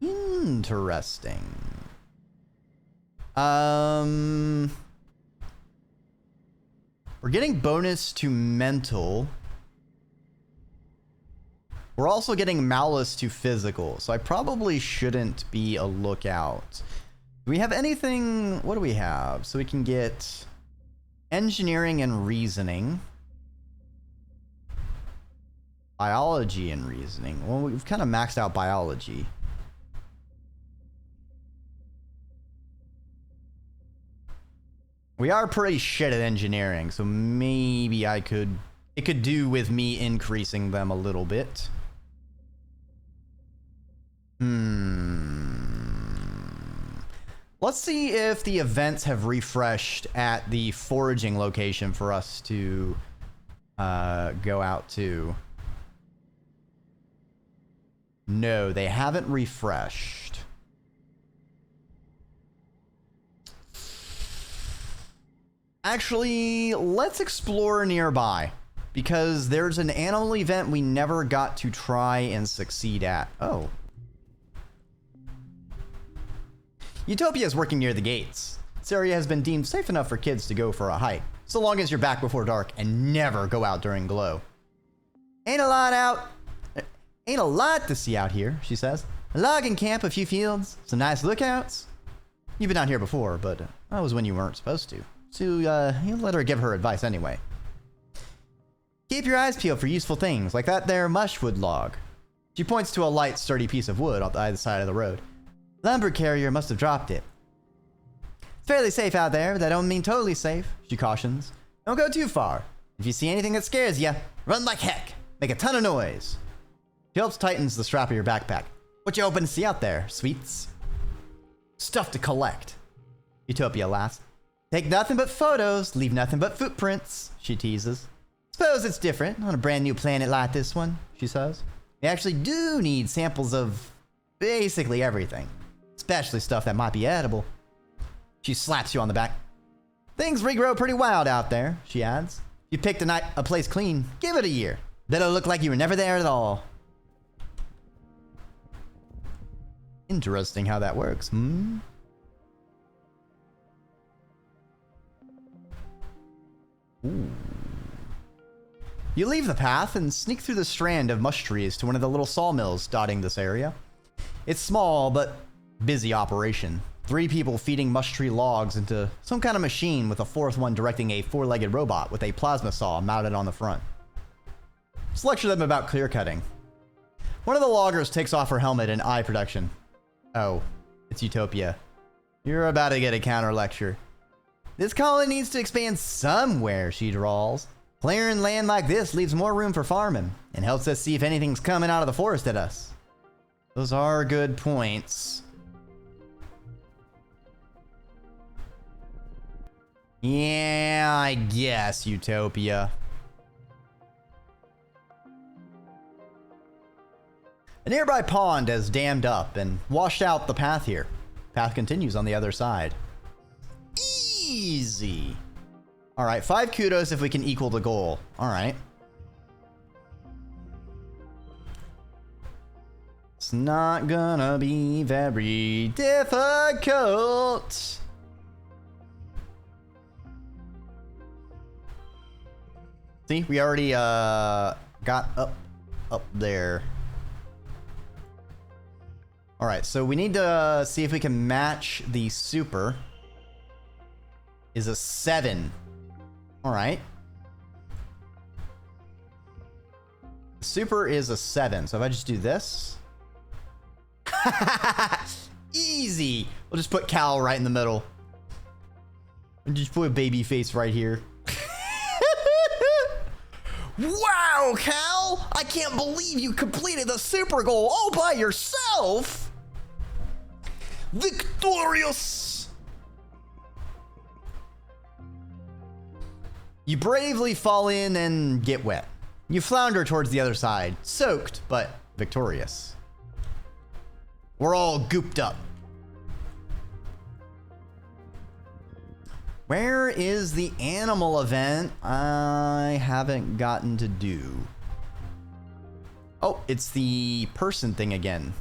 Interesting. We're getting bonus to mental. We're also getting malice to physical, so I probably shouldn't be a lookout. Do we have anything? What do we have? So we can get engineering and reasoning. Biology and reasoning. Well, we've kind of maxed out biology. We are pretty shit at engineering, so maybe it could do with me increasing them a little bit. Let's see if the events have refreshed at the foraging location for us to go out to. No, they haven't refreshed. Actually, let's explore nearby, because there's an animal event we never got to try and succeed at. Oh. Utopia is working near the gates. This area has been deemed safe enough for kids to go for a hike, so long as you're back before dark and never go out during glow. Ain't a lot to see out here, she says. A logging camp, a few fields, some nice lookouts. You've been out here before, but that was when you weren't supposed to. So, you let her give her advice anyway. Keep your eyes peeled for useful things, like that there mushwood log. She points to a light, sturdy piece of wood on either side of the road. Lumber carrier must have dropped it. It's fairly safe out there, but that don't mean totally safe, she cautions. Don't go too far. If you see anything that scares you, run like heck. Make a ton of noise. She helps tightens the strap of your backpack. What you hoping to see out there, sweets? Stuff to collect. Utopia laughs. Take nothing but photos, leave nothing but footprints, she teases. Suppose it's different on a brand new planet like this one, she says. We actually do need samples of basically everything, especially stuff that might be edible. She slaps you on the back. Things regrow pretty wild out there, she adds. If you picked a place clean, give it a year. Then it'll look like you were never there at all. Interesting how that works, Ooh. You leave the path and sneak through the strand of mush trees to one of the little sawmills dotting this area. It's small, but busy operation. 3 people feeding mush tree logs into some kind of machine with a 4th one directing a 4-legged robot with a plasma saw mounted on the front. Let's lecture them about clear cutting. One of the loggers takes off her helmet and eye protection. Oh, it's Utopia. You're about to get a counter lecture. This colony needs to expand somewhere, she drawls. Clearing land like this leaves more room for farming and helps us see if anything's coming out of the forest at us. Those are good points. Yeah, I guess, Utopia. A nearby pond has dammed up and washed out the path here. Path continues on the other side. Easy. All right, 5 kudos if we can equal the goal. All right. It's not gonna be very difficult. See, we already got up there. All right, so we need to see if we can match the super. Is a 7. All right. Super is a 7. So if I just do this. Easy. We'll just put Cal right in the middle. And just put a baby face right here. Wow, Cal! I can't believe you completed the super goal all by yourself! Victorious! You bravely fall in and get wet. You flounder towards the other side, soaked, but victorious. We're all gooped up. Where is the animal event I haven't gotten to do? Oh, it's the person thing again.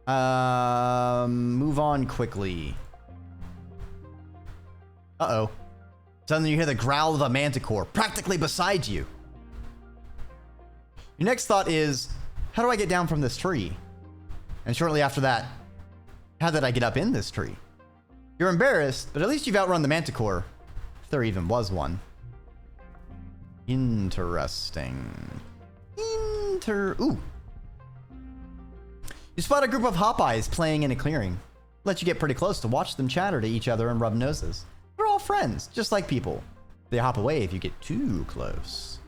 Move on quickly. Uh-oh. Suddenly you hear the growl of a manticore practically beside you. Your next thought is, how do I get down from this tree? And shortly after that, how did I get up in this tree? You're embarrassed, but at least you've outrun the manticore. If there even was one. Interesting. Ooh. You spot a group of Hop-Eyes playing in a clearing. Let you get pretty close to watch them chatter to each other and rub noses. They're all friends, just like people. They hop away if you get too close.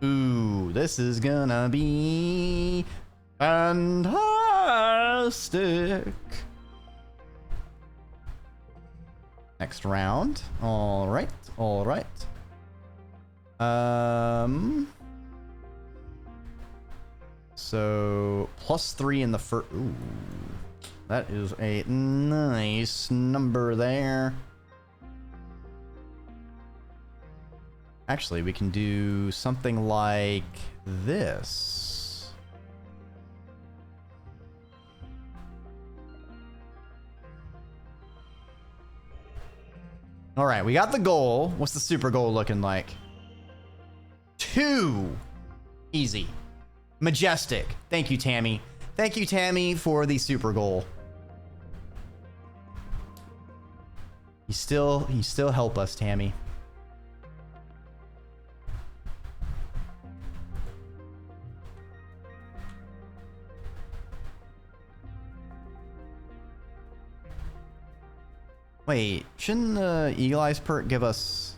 Ooh, this is gonna be fantastic. Next round. All right, all right. So +3 in the first. Ooh, that is a nice number there. Actually, we can do something like this. All right, we got the goal. What's the super goal looking like? 2. Easy. Majestic. Thank you, Tammy. Thank you, Tammy, for the super goal. You still help us, Tammy. Wait, shouldn't the Eagle Eyes perk give us...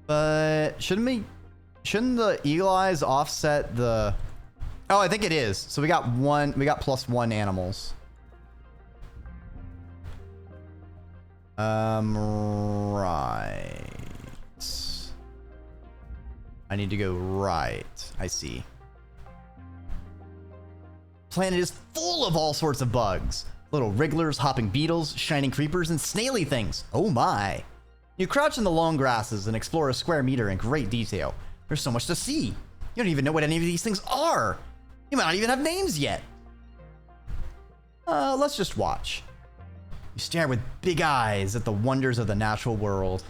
But shouldn't the Eagle Eyes offset the... Oh, I think it is. So we got +1 animals. Right. I need to go right. I see. Planet is full of all sorts of bugs. Little wrigglers, hopping beetles, shining creepers, and snaily things. Oh my. You crouch in the long grasses and explore a square meter in great detail. There's so much to see. You don't even know what any of these things are. You might not even have names yet. Let's just watch. You stare with big eyes at the wonders of the natural world.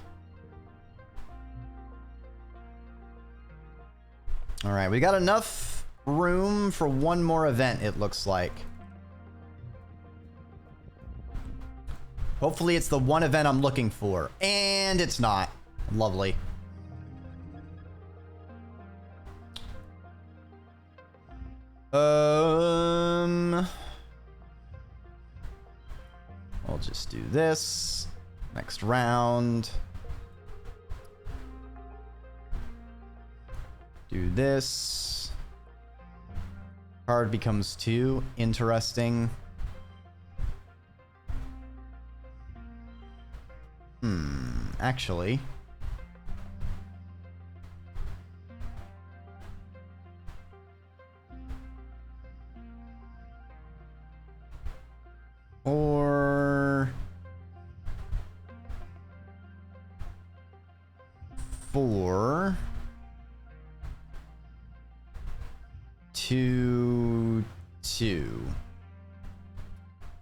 All right, we got enough room for one more event, it looks like. Hopefully it's the one event I'm looking for. And it's not. Lovely. I'll just do this. Next round. Do this. Card becomes 2. Interesting. Actually. Or 4. 2, 2.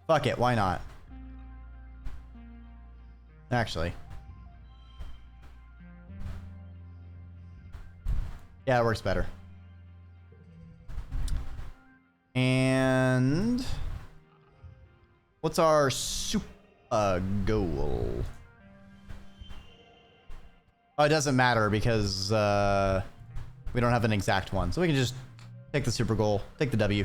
Fuck it, why not? Actually. Yeah, it works better. And what's our super goal? Oh, it doesn't matter because we don't have an exact one. So we can just take the super goal, take the W.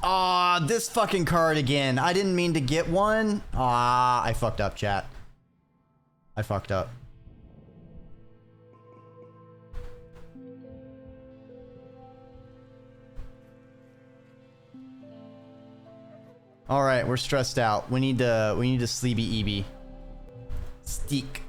Aw, this fucking card again. I didn't mean to get one. Ah, I fucked up, chat. I fucked up. All right, we're stressed out. We need to sleepy EB. Steak.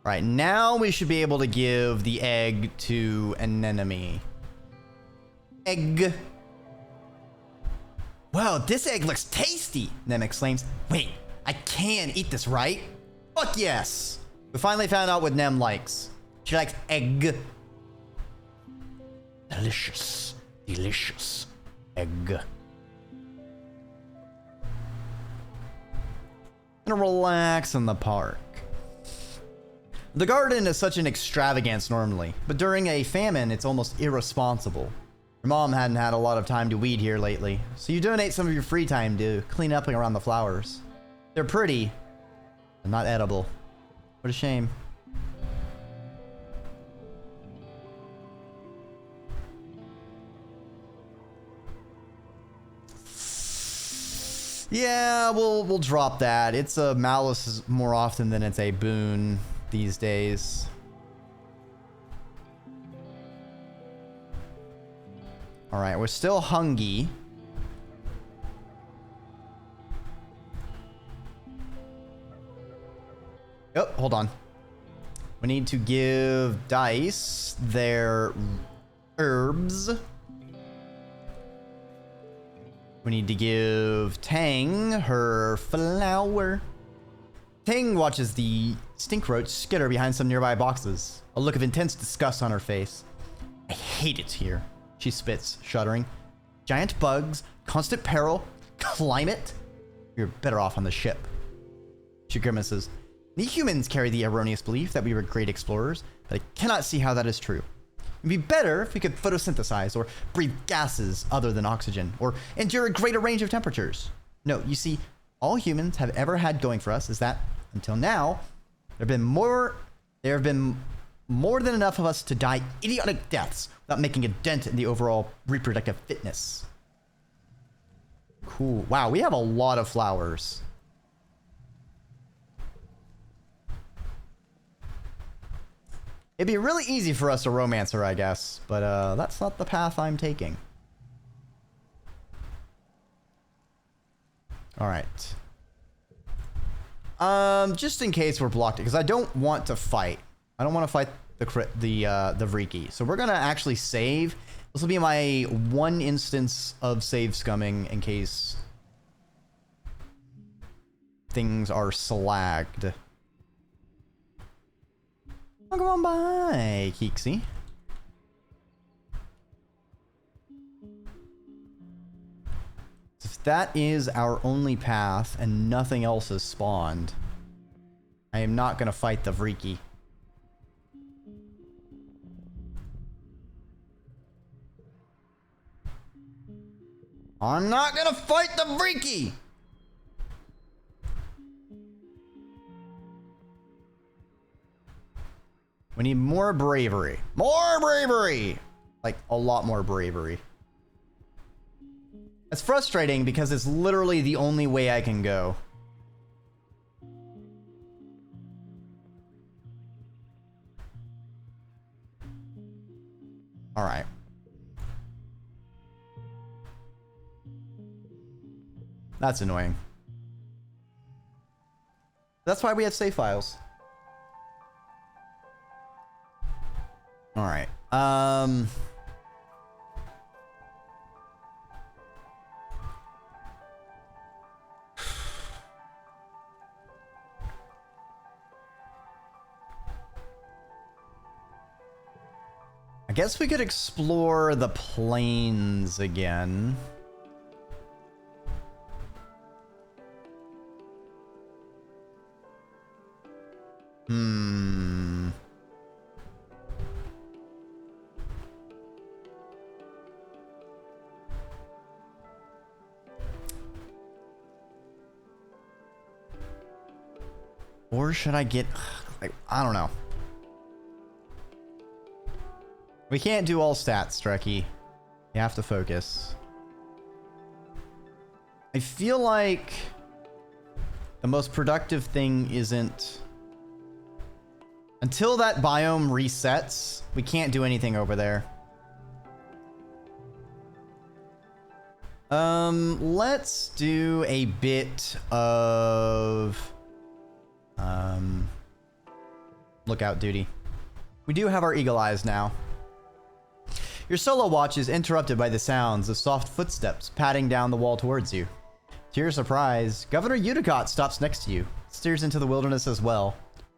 All right, now we should be able to give the egg to an enemy. egg. Whoa, this egg looks tasty, Nem exclaims. Wait, I can eat this, right? Fuck yes. We finally found out what Nem likes. She likes egg. Delicious, delicious egg. Gonna relax in the park. The garden is such an extravagance normally, but during a famine, it's almost irresponsible. Your mom hadn't had a lot of time to weed here lately, so you donate some of your free time to clean up around the flowers. They're pretty, but not edible. What a shame. Yeah, we'll drop that. It's a malice more often than it's a boon these days. All right, we're still hungry. Oh, hold on. We need to give Dice their herbs. We need to give Tang her flower. Tang watches the stink roach skitter behind some nearby boxes, a look of intense disgust on her face. I hate it here, she spits, shuddering. Giant bugs, constant peril, climate. You're better off on the ship. She grimaces. The humans carry the erroneous belief that we were great explorers, but I cannot see how that is true. It'd be better if we could photosynthesize or breathe gases other than oxygen, or endure a greater range of temperatures. No, you see, all humans have ever had going for us is that, until now, there have been more than enough of us to die idiotic deaths without making a dent in the overall reproductive fitness. Cool. Wow, we have a lot of flowers. It'd be really easy for us to romance her, I guess, but that's not the path I'm taking. All right. Just in case we're blocked, because I don't want to fight. I don't want to fight the Vreki. So we're gonna actually save. This will be my one instance of save scumming in case things are slagged. Oh, come on by, Keeksy. If that is our only path and nothing else is spawned, I am not going to fight the Vreki. I'm not going to fight the Vreki! We need more bravery. More bravery! Like, a lot more bravery. It's frustrating because it's literally the only way I can go. All right. That's annoying. That's why we have save files. All right. I guess we could explore the plains again. Or should I get... like, I don't know. We can't do all stats, Dreki. You have to focus. I feel like the most productive thing isn't... until that biome resets, we can't do anything over there. Let's do a bit of... lookout duty. We do have our eagle eyes now. Your solo watch is interrupted by the sounds of soft footsteps padding down the wall towards you. To your surprise, Governor Uticott stops next to you, steers into the wilderness as well,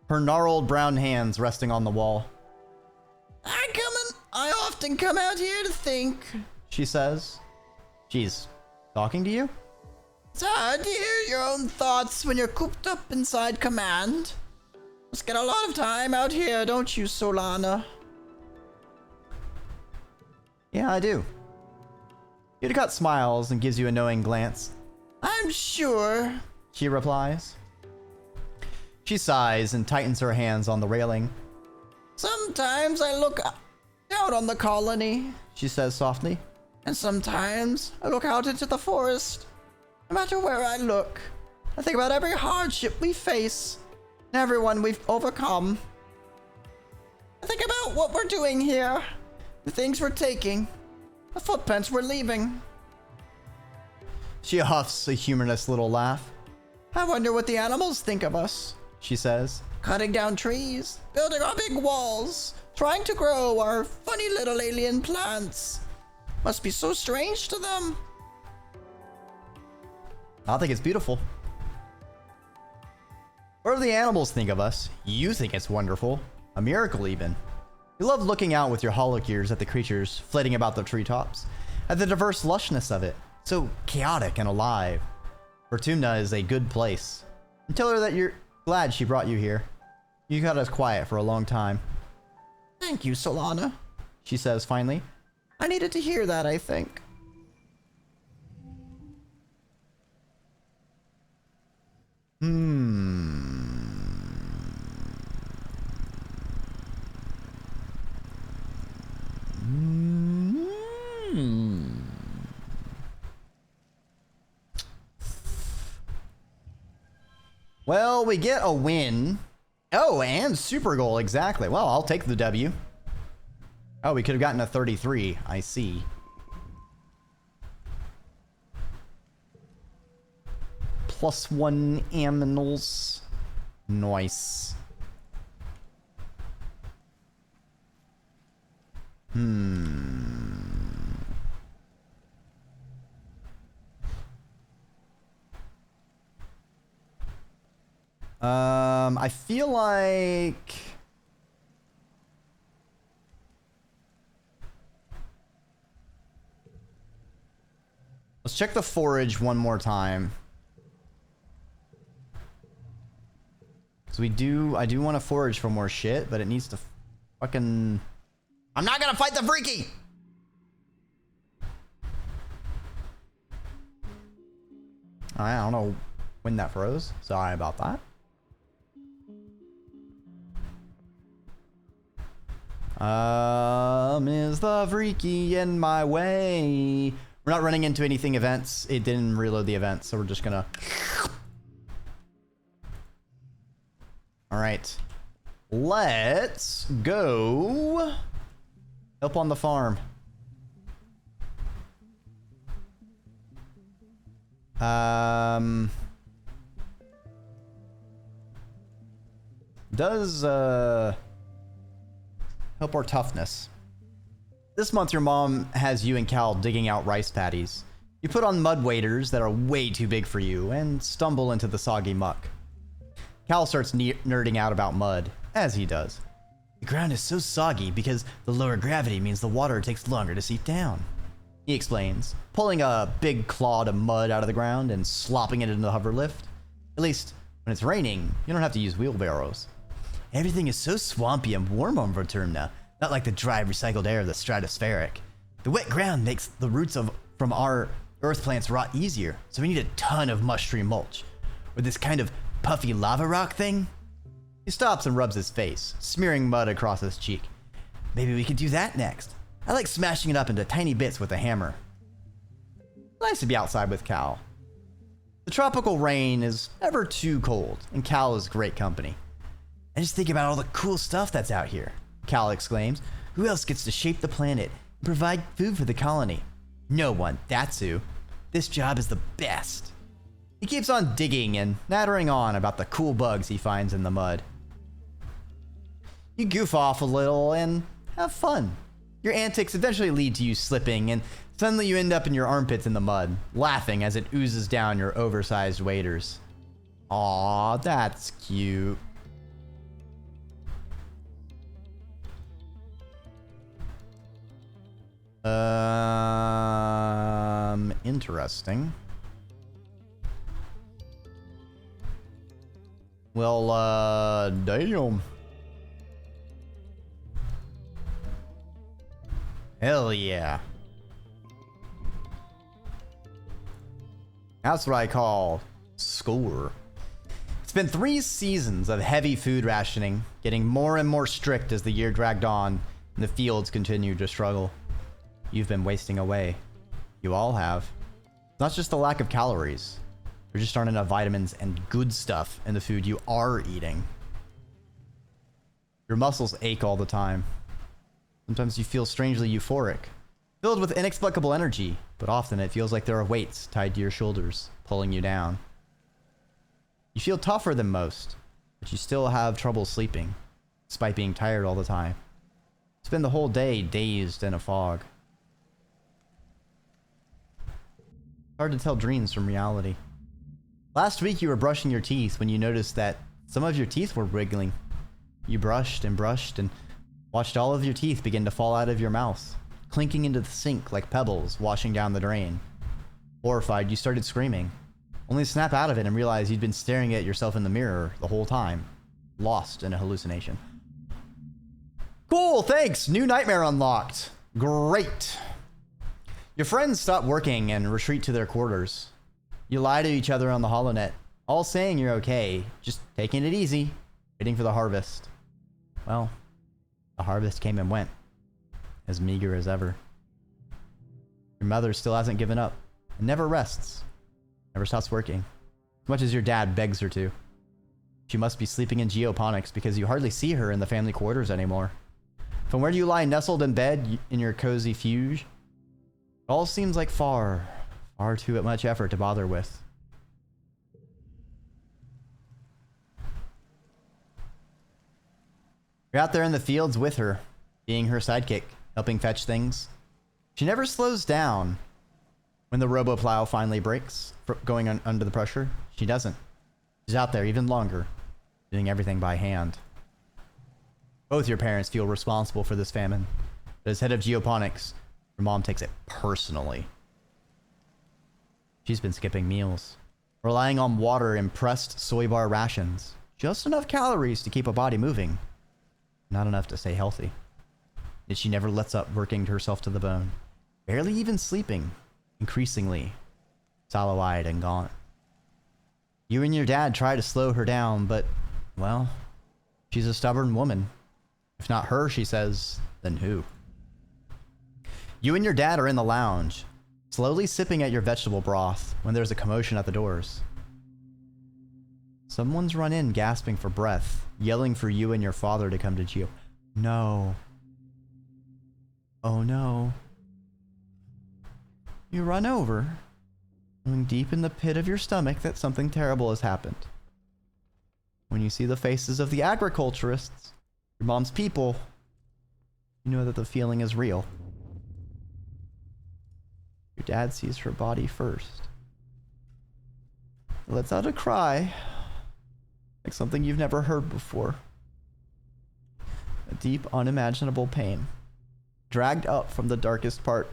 her gnarled brown hands resting on the wall. I often come out here to think, she says. She's talking to you? It's hard to hear your own thoughts when you're cooped up inside command. Must get a lot of time out here, don't you, Solana? Yeah, I do. Uticott smiles and gives you a knowing glance. I'm sure, she replies. She sighs and tightens her hands on the railing. Sometimes I look out on the colony, she says softly. And sometimes I look out into the forest. No matter where I look, I think about every hardship we face and everyone we've overcome. I think about what we're doing here, the things we're taking, the footprints we're leaving. She huffs a humorless little laugh. I wonder what the animals think of us, she says. Cutting down trees, building our big walls, trying to grow our funny little alien plants. Must be so strange to them. I think it's beautiful. Whatever the animals think of us, you think it's wonderful. A miracle, even. You love looking out with your hologears at the creatures flitting about the treetops, at the diverse lushness of it, so chaotic and alive. Vertumna is a good place. And tell her that you're glad she brought you here. You got us quiet for a long time. Thank you, Solana, she says finally. I needed to hear that, I think. Well, we get a win. Oh, and super goal, exactly. Well, I'll take the W. Oh, we could have gotten a 33. I see. +1 aminals. Nice. I feel like... Let's check the forage one more time. Because I do want to forage for more shit, but it needs to fucking... I'm not gonna fight the freaky! I don't know when that froze. Sorry about that. Is the freaky in my way? We're not running into anything events. It didn't reload the event, so we're just gonna... Alright. Let's go help on the farm. Does help our toughness. This month your mom has you and Cal digging out rice paddies. You put on mud waders that are way too big for you and stumble into the soggy muck. Cal starts nerding out about mud, as he does. The ground is so soggy because the lower gravity means the water takes longer to seep down, he explains, pulling a big clod of mud out of the ground and slopping it into the hover lift. At least, when it's raining, you don't have to use wheelbarrows. Everything is so swampy and warm on Vertumna, not like the dry recycled air of the stratospheric. The wet ground makes the roots from our earth plants rot easier, so we need a ton of mushroom mulch. Or this kind of puffy lava rock thing? He stops and rubs his face, smearing mud across his cheek. Maybe we could do that next. I like smashing it up into tiny bits with a hammer. Nice to be outside with Cal. The tropical rain is never too cold, and Cal is great company. I just think about all the cool stuff that's out here, Cal exclaims. Who else gets to shape the planet and provide food for the colony? No one, that's who. This job is the best. He keeps on digging and nattering on about the cool bugs he finds in the mud. You goof off a little and have fun. Your antics eventually lead to you slipping, and suddenly you end up in your armpits in the mud, laughing as it oozes down your oversized waders. Aw, that's cute. Interesting. Well, damn. Hell yeah. That's what I call score. It's been 3 seasons of heavy food rationing, getting more and more strict as the year dragged on and the fields continued to struggle. You've been wasting away. You all have. It's not just the lack of calories. There just aren't enough vitamins and good stuff in the food you are eating. Your muscles ache all the time. Sometimes you feel strangely euphoric, filled with inexplicable energy, but often it feels like there are weights tied to your shoulders, pulling you down. You feel tougher than most, but you still have trouble sleeping, despite being tired all the time. Spend the whole day dazed in a fog. It's hard to tell dreams from reality. Last week you were brushing your teeth when you noticed that some of your teeth were wiggling. You brushed and watched all of your teeth begin to fall out of your mouth, clinking into the sink like pebbles washing down the drain. Horrified, you started screaming, only to snap out of it and realize you'd been staring at yourself in the mirror the whole time, lost in a hallucination. Cool, thanks! New nightmare unlocked. Great. Your friends stop working and retreat to their quarters. You lie to each other on the holonet, all saying you're okay, just taking it easy, waiting for the harvest. Well, the harvest came and went, as meager as ever. Your mother still hasn't given up, and never rests, never stops working, as much as your dad begs her to. She must be sleeping in geoponics because you hardly see her in the family quarters anymore. From where you lie nestled in bed in your cozy fuge, it all seems like far too much effort to bother with. You're out there in the fields with her, being her sidekick, helping fetch things. She never slows down. When the robo-plow finally breaks, going under the pressure, she doesn't. She's out there even longer, doing everything by hand. Both your parents feel responsible for this famine, but as head of geoponics, your mom takes it personally. She's been skipping meals, relying on water and pressed soy bar rations. Just enough calories to keep a body moving, not enough to stay healthy. Yet she never lets up working herself to the bone, barely even sleeping, increasingly sallow-eyed and gaunt. You and your dad try to slow her down, but, well, she's a stubborn woman. If not her, she says, then who? You and your dad are in the lounge, slowly sipping at your vegetable broth when there's a commotion at the doors. Someone's run in gasping for breath, yelling for you and your father to come to Geo. No. Oh no. You run over, knowing deep in the pit of your stomach that something terrible has happened. When you see the faces of the agriculturists, your mom's people, you know that the feeling is real. Your dad sees her body first. He lets out a cry, like something you've never heard before. A deep, unimaginable pain, dragged up from the darkest part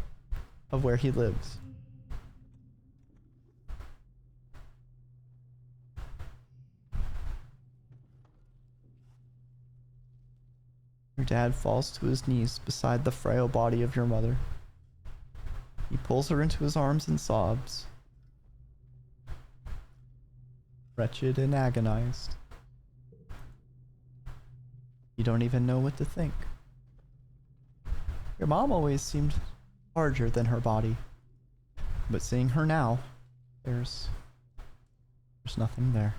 of where he lives. Your dad falls to his knees beside the frail body of your mother. He pulls her into his arms and sobs, wretched and agonized. You don't even know what to think. Your mom always seemed larger than her body, but seeing her now, there's nothing there.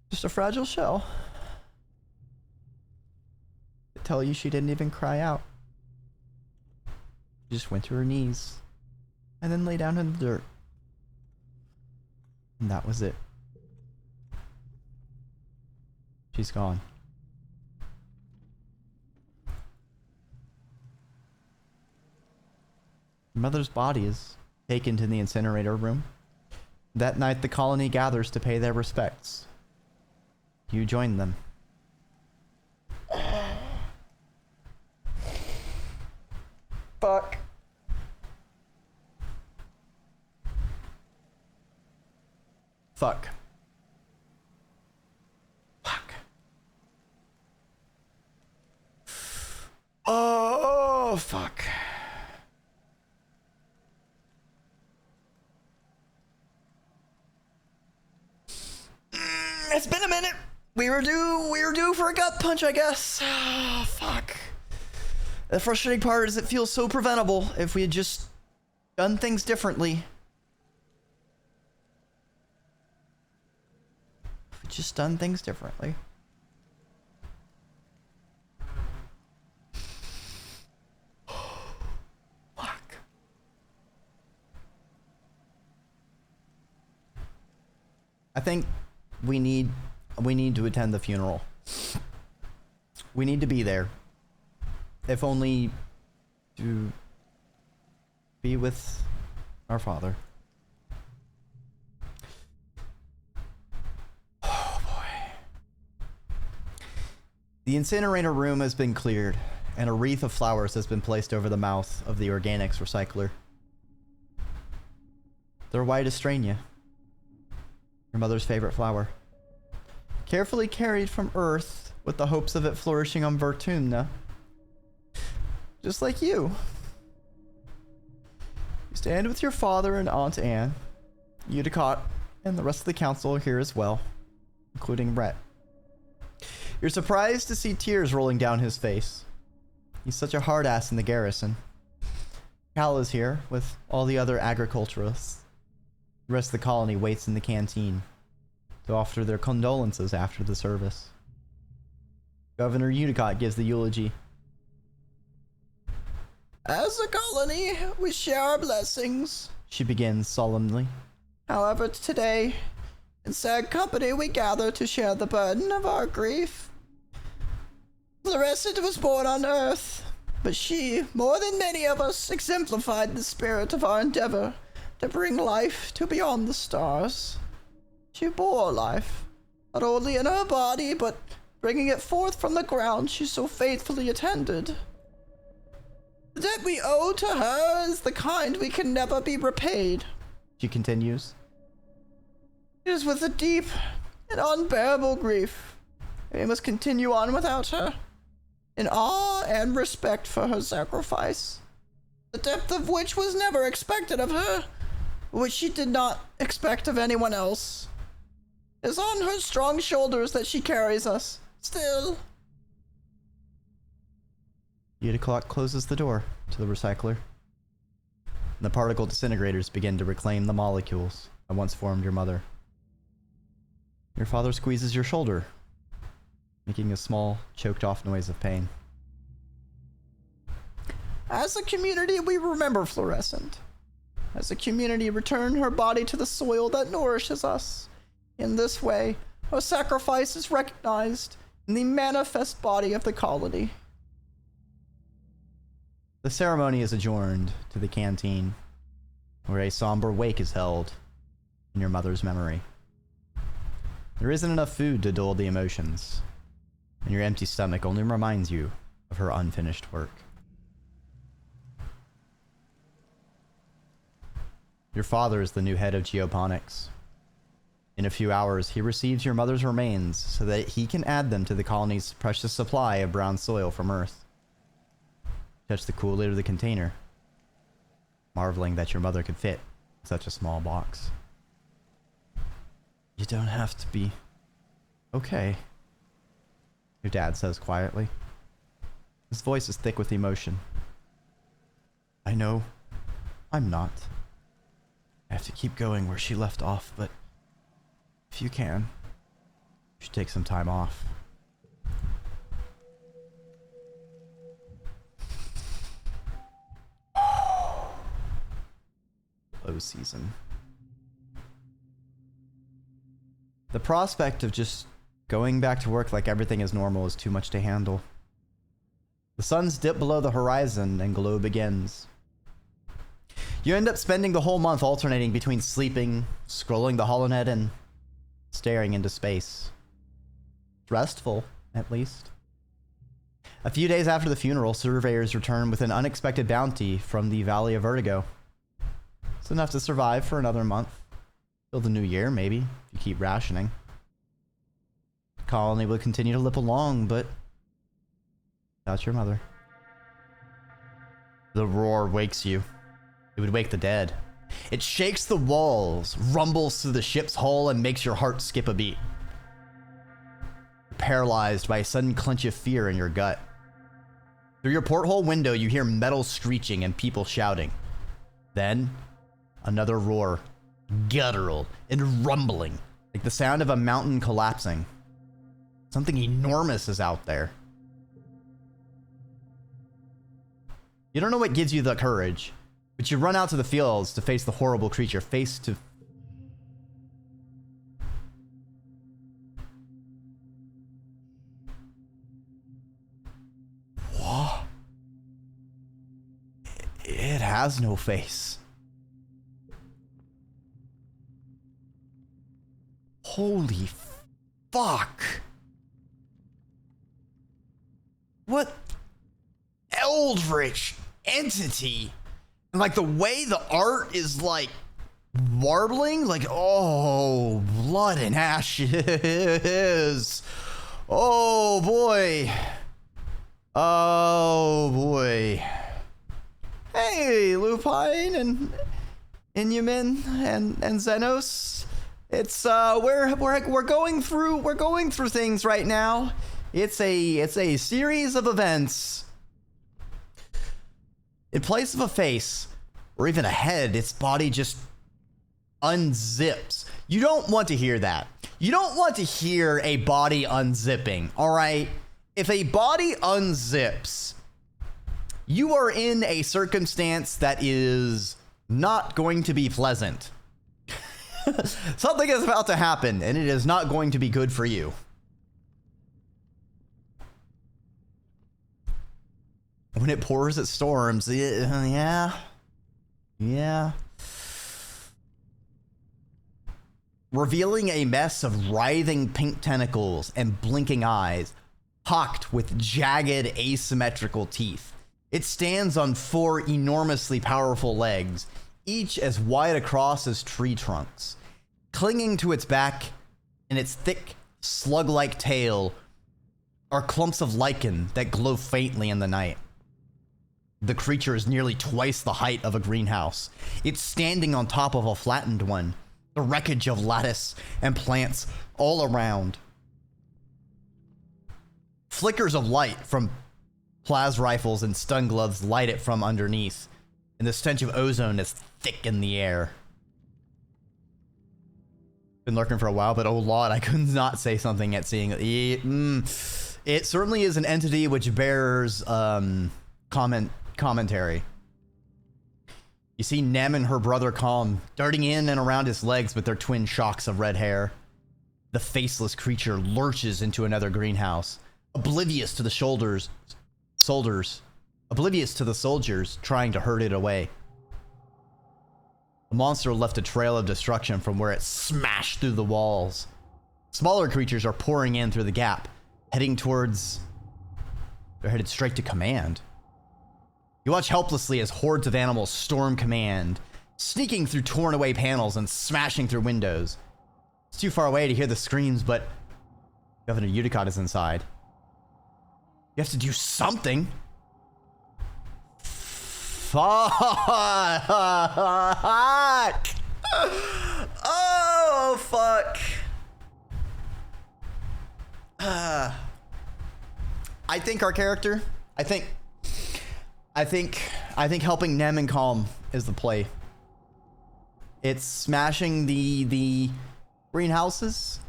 Just a fragile shell. To tell you she didn't even cry out. She just went to her knees and then lay down in the dirt. And that was it. She's gone. Your mother's body is taken to the incinerator room. That night, the colony gathers to pay their respects. You join them. Fuck. Fuck. Fuck. Oh, fuck. It's been a minute. We were due for a gut punch, I guess. Oh, fuck. The frustrating part is it feels so preventable if we had just done things differently. If we'd just done things differently. Fuck. I think we need to attend the funeral. We need to be there. If only to be with our father. Oh boy. The incinerator room has been cleared, and a wreath of flowers has been placed over the mouth of the organics recycler. They're white estrania, your mother's favorite flower. Carefully carried from Earth with the hopes of it flourishing on Vertumna. Just like you. You stand with your father and Aunt Anne, Udicott, and the rest of the council are here as well, including Brett. You're surprised to see tears rolling down his face. He's such a hard ass in the garrison. Cal is here with all the other agriculturists. The rest of the colony waits in the canteen to offer their condolences after the service. Governor Udicott gives the eulogy. As a colony, we share our blessings, She begins solemnly. However, today, in sad company, we gather to share the burden of our grief. Florescent was born on Earth, but she, more than many of us, exemplified the spirit of our endeavor to bring life to beyond the stars. She bore life, not only in her body, but bringing it forth from the ground she so faithfully attended. The debt we owe to her is the kind we can never be repaid. She continues. It is with a deep and unbearable grief we must continue on without her, in awe and respect for her sacrifice, the depth of which was never expected of her, which she did not expect of anyone else. It is on her strong shoulders that she carries us, still. Udicott closes the door to the recycler. The particle disintegrators begin to reclaim the molecules that once formed your mother. Your father squeezes your shoulder, making a small, choked-off noise of pain. As a community, we remember Florescent. As a community, return her body to the soil that nourishes us. In this way, her sacrifice is recognized in the manifest body of the colony. The ceremony is adjourned to the canteen, where a somber wake is held in your mother's memory. There isn't enough food to dull the emotions, and your empty stomach only reminds you of her unfinished work. Your father is the new head of geoponics. In a few hours, he receives your mother's remains so that he can add them to the colony's precious supply of brown soil from Earth. Touch the cool lid of the container, marveling that your mother could fit in such a small box. You don't have to be okay, your dad says quietly. His voice is thick with emotion. I know I'm not. I have to keep going where she left off, but if you can, you should take some time off. Low season. The prospect of just going back to work like everything is normal is too much to handle. The suns dip below the horizon and glow begins. You end up spending the whole month alternating between sleeping, scrolling the HoloNet, and staring into space. Restful, at least. A few days after the funeral, surveyors return with an unexpected bounty from the Valley of Vertigo. It's enough to survive for another month. Till the new year, maybe, if you keep rationing. The colony would continue to limp along, but without your mother. The roar wakes you. It would wake the dead. It shakes the walls, rumbles through the ship's hull, and makes your heart skip a beat. Paralyzed by a sudden clench of fear in your gut. Through your porthole window, you hear metal screeching and people shouting. Then, another roar, guttural and rumbling, like the sound of a mountain collapsing. Something enormous is out there. You don't know what gives you the courage, but you run out to the fields to face the horrible creature face to... What? It has no face. Holy fuck. What eldritch entity? And like the way the art is like warbling, like, oh, blood and ashes. Oh boy. Oh boy. Hey, Lupine and Inhuman and Xenos. It's we're going through things right now. It's a series of events. In place of a face, or even a head, its body just unzips. You don't want to hear that. You don't want to hear a body unzipping, all right? If a body unzips, you are in a circumstance that is not going to be pleasant. Something is about to happen, and it is not going to be good for you. When it pours, it storms. Yeah. Revealing a mess of writhing pink tentacles and blinking eyes, pocked with jagged, asymmetrical teeth. It stands on 4 enormously powerful legs, each as wide across as tree trunks. Clinging to its back and its thick, slug-like tail are clumps of lichen that glow faintly in the night. The creature is nearly twice the height of a greenhouse. It's standing on top of a flattened one, the wreckage of lattice and plants all around. Flickers of light from plas rifles and stun gloves light it from underneath, and the stench of ozone is thick in the air. Been lurking for a while, but oh lord, I could not say something at seeing it. It certainly is an entity which bears commentary. You see Nem and her brother Calm darting in and around his legs with their twin shocks of red hair. The faceless creature lurches into another greenhouse, oblivious to the soldiers trying to herd it away. The monster left a trail of destruction from where it smashed through the walls. Smaller creatures are pouring in through the gap, they're headed straight to command. You watch helplessly as hordes of animals storm command, sneaking through torn away panels and smashing through windows. It's too far away to hear the screams, but Governor Uticott is inside. You have to do something. Fuck! Oh, fuck. I think our character, I think helping Nem and Calm is the play. It's smashing the greenhouses.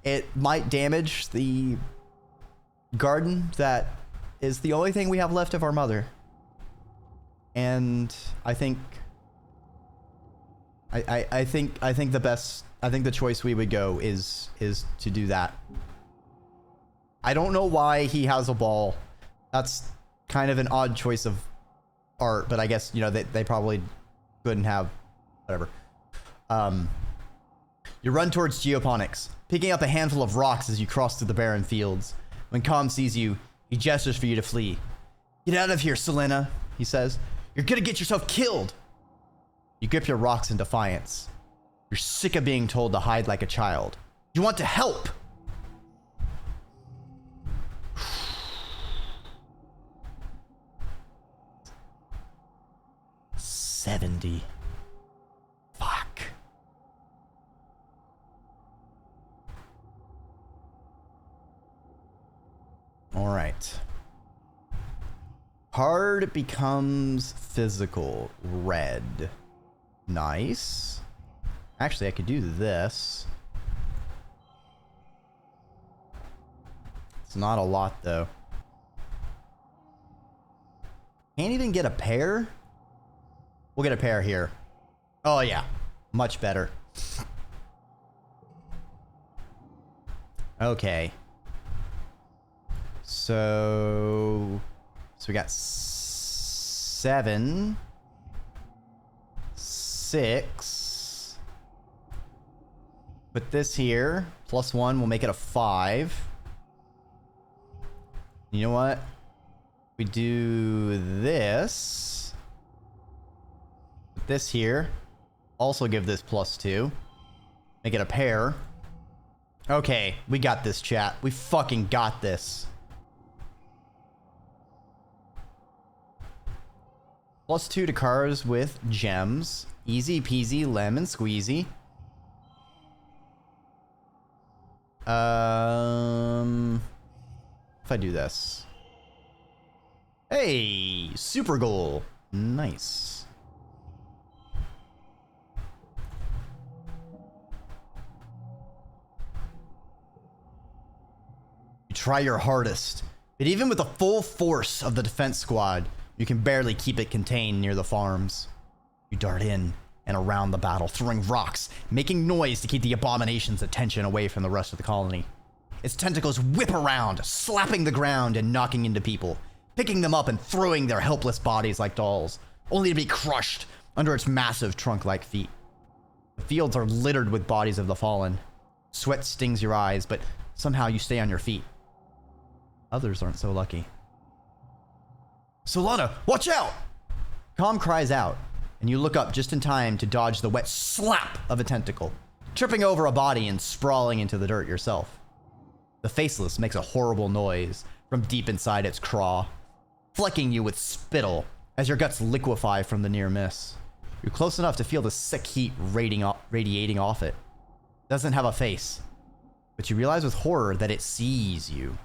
It might damage the garden that is the only thing we have left of our mother. And I think the choice we would go is to do that. I don't know why he has a ball. That's kind of an odd choice of art, but I guess, you know, they probably couldn't have, whatever. You run towards Geoponics, picking up a handful of rocks as you cross through the barren fields. When Calm sees you, he gestures for you to flee. Get out of here, Selena, he says. You're gonna get yourself killed. You grip your rocks in defiance. You're sick of being told to hide like a child. You want to help. 70. Fuck. All right. Hard becomes physical. Red. Nice. Actually, I could do this. It's not a lot, though. Can't even get a pair? We'll get a pair here. Oh, yeah. Much better. Okay. So we got 7, 6. Put this here. +1 will make it a 5. You know what? We do this. Put this here. Also give this +2. Make it a pair. Okay, we got this, chat. We fucking got this. +2 to cars with gems. Easy peasy lemon squeezy. If I do this. Hey, super goal. Nice. You try your hardest, but even with the full force of the defense squad, you can barely keep it contained near the farms. You dart in and around the battle, throwing rocks, making noise to keep the abomination's attention away from the rest of the colony. Its tentacles whip around, slapping the ground and knocking into people, picking them up and throwing their helpless bodies like dolls, only to be crushed under its massive trunk-like feet. The fields are littered with bodies of the fallen. Sweat stings your eyes, but somehow you stay on your feet. Others aren't so lucky. Solana, watch out! Calm cries out, and you look up just in time to dodge the wet slap of a tentacle, tripping over a body and sprawling into the dirt yourself. The Faceless makes a horrible noise from deep inside its craw, flecking you with spittle as your guts liquefy from the near miss. You're close enough to feel the sick heat radiating off it. It doesn't have a face, but you realize with horror that it sees you.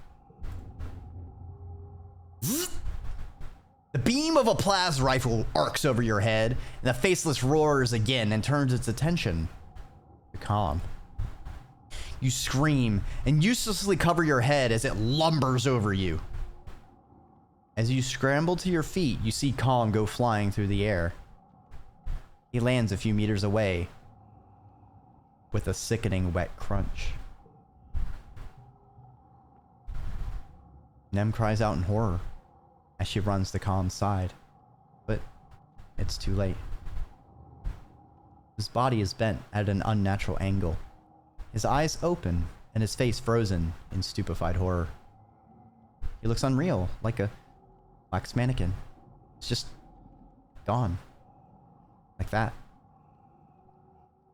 The beam of a plas rifle arcs over your head, and the Faceless roars again and turns its attention to Calm. You scream and uselessly cover your head as it lumbers over you. As you scramble to your feet, you see Calm go flying through the air. He lands a few meters away with a sickening wet crunch. Nem cries out in horror as she runs to Calm's side, but it's too late. His body is bent at an unnatural angle, his eyes open and his face frozen in stupefied horror. He looks unreal, like a wax mannequin. It's just gone. Like that.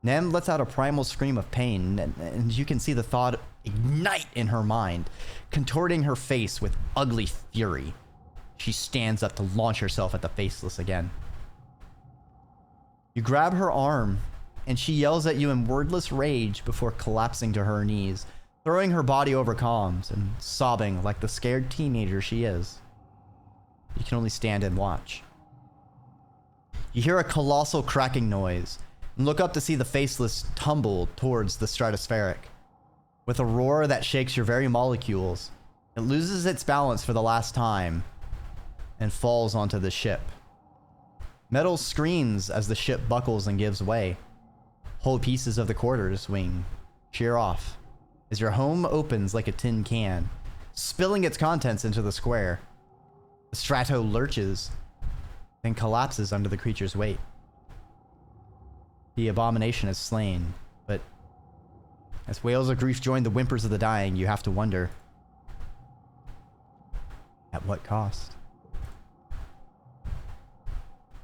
Nem lets out a primal scream of pain, and you can see the thought ignite in her mind, contorting her face with ugly fury. She stands up to launch herself at the Faceless again. You grab her arm, and she yells at you in wordless rage before collapsing to her knees, throwing her body over Calm's and sobbing like the scared teenager she is. You can only stand and watch. You hear a colossal cracking noise and look up to see the Faceless tumble towards the stratospheric. With a roar that shakes your very molecules, it loses its balance for the last time and falls onto the ship. Metal screams as the ship buckles and gives way. Whole pieces of the quarters wing shear off as your home opens like a tin can, spilling its contents into the square. The strato lurches and collapses under the creature's weight. The abomination is slain, but as wails of grief join the whimpers of the dying, you have to wonder, at what cost?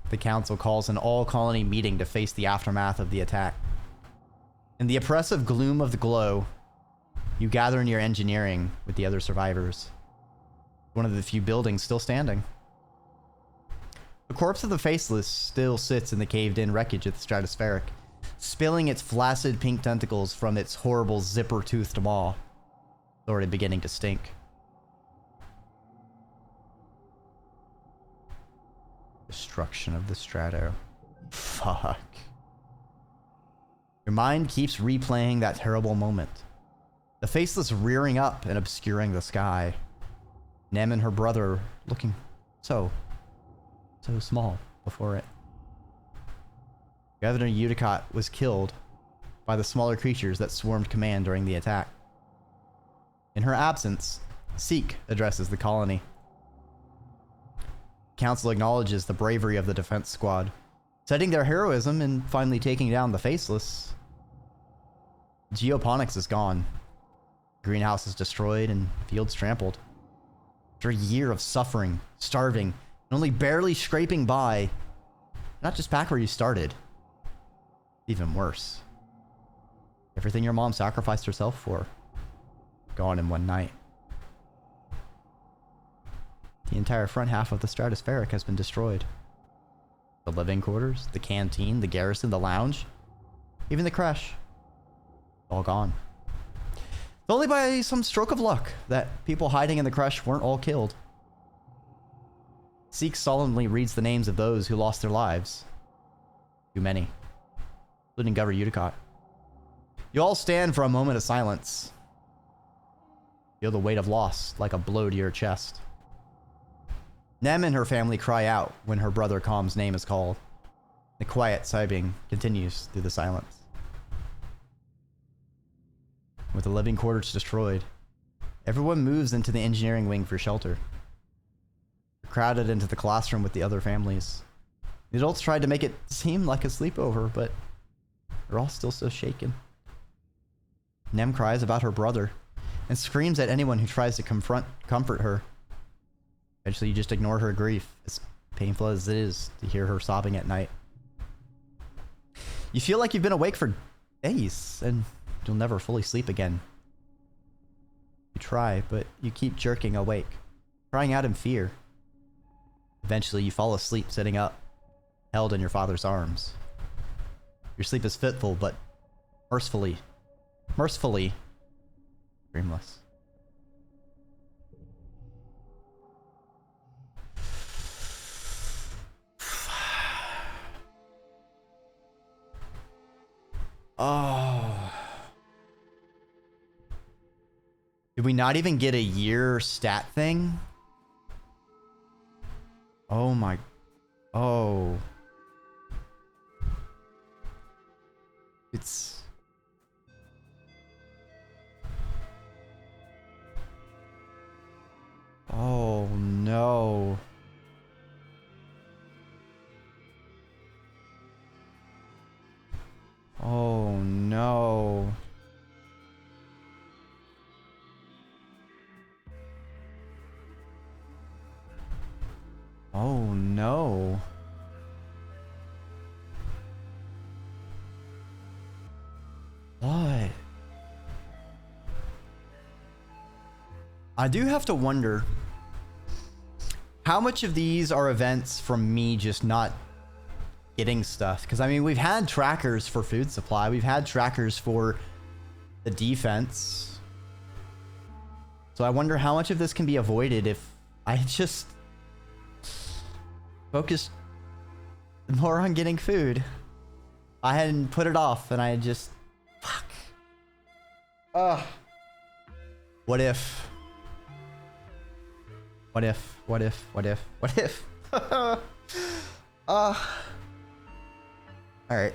The council calls an all-colony meeting to face the aftermath of the attack. In the oppressive gloom of the glow, you gather near engineering with the other survivors. One of the few buildings still standing. The corpse of the Faceless still sits in the caved-in wreckage of the Stratospheric, spilling its flaccid pink tentacles from its horrible zipper-toothed maw. It's already beginning to stink. Destruction of the Strato. Fuck. Your mind keeps replaying that terrible moment. The Faceless rearing up and obscuring the sky. Nem and her brother looking so small before it. Governor Udicott was killed by the smaller creatures that swarmed command during the attack. In her absence, Seek addresses the colony. Council acknowledges the bravery of the defense squad, citing their heroism in finally taking down the Faceless. Geoponics is gone. Greenhouse is destroyed and fields trampled. After a year of suffering, starving, and only barely scraping by, not just back where you started. Even worse. Everything your mom sacrificed herself for, gone in one night. The entire front half of the Stratospheric has been destroyed. The living quarters, the canteen, the garrison, the lounge, even the creche. All gone. It's only by some stroke of luck that people hiding in the creche weren't all killed. Seek solemnly reads the names of those who lost their lives. Too many. Including Governor Udicott. You all stand for a moment of silence. Feel the weight of loss like a blow to your chest. Nem and her family cry out when her brother Calm's name is called. The quiet sobbing continues through the silence. With the living quarters destroyed, everyone moves into the engineering wing for shelter. They're crowded into the classroom with the other families. The adults tried to make it seem like a sleepover, but they're all still so shaken. Nem cries about her brother and screams at anyone who tries to comfort her. Eventually, you just ignore her grief, as painful as it is to hear her sobbing at night. You feel like you've been awake for days, and you'll never fully sleep again. You try, but you keep jerking awake, crying out in fear. Eventually, you fall asleep sitting up, held in your father's arms. Your sleep is fitful, but mercifully, dreamless. Oh. Did we not even get a year stat thing? Oh my. Oh. It's. Oh no. Oh no. Oh no. What? I do have to wonder how much of these are events from me just not getting stuff. Because I mean, we've had trackers for food supply, we've had trackers for the defense, so I wonder how much of this can be avoided if I just focused more on getting food. I hadn't put it off and I just fuck. What if all right.